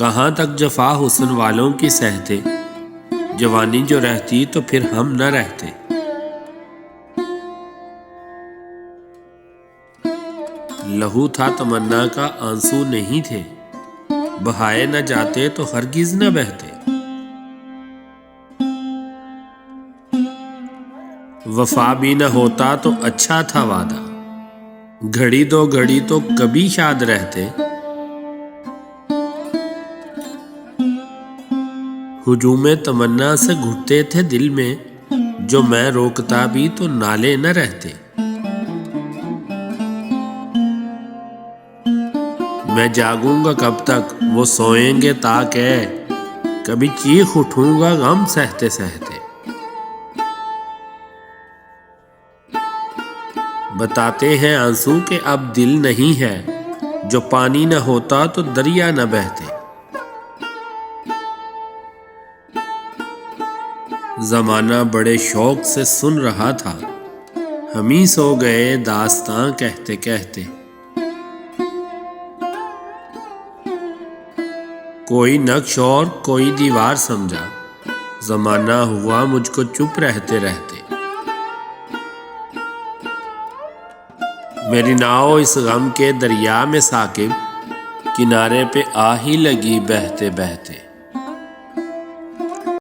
کہاں تک جفا حسن والوں کی سہتے، جوانی جو رہتی تو پھر ہم نہ رہتے۔ لہو تھا تمنا کا آنسو نہیں تھے، بہائے نہ جاتے تو ہرگز نہ بہتے۔ وفا بھی نہ ہوتا تو اچھا تھا وعدہ، گھڑی دو گھڑی تو کبھی شاد رہتے۔ ہجوم تمنا سے گھٹتے تھے دل میں، جو میں روکتا بھی تو نالے نہ رہتے۔ میں جاگوں گا کب تک وہ سوئیں گے تاکہ، کبھی چیخ اٹھوں گا غم سہتے سہتے۔ بتاتے ہیں آنسو کہ اب دل نہیں ہے، جو پانی نہ ہوتا تو دریا نہ بہتے۔ زمانہ بڑے شوق سے سن رہا تھا، ہم ہی سو گئے داستاں کہتے کہتے۔ کوئی نقش اور کوئی دیوار سمجھا، زمانہ ہوا مجھ کو چپ رہتے رہتے۔ میری ناؤ اس غم کے دریا میں ثاقب، کنارے پہ آ ہی لگی بہتے بہتے۔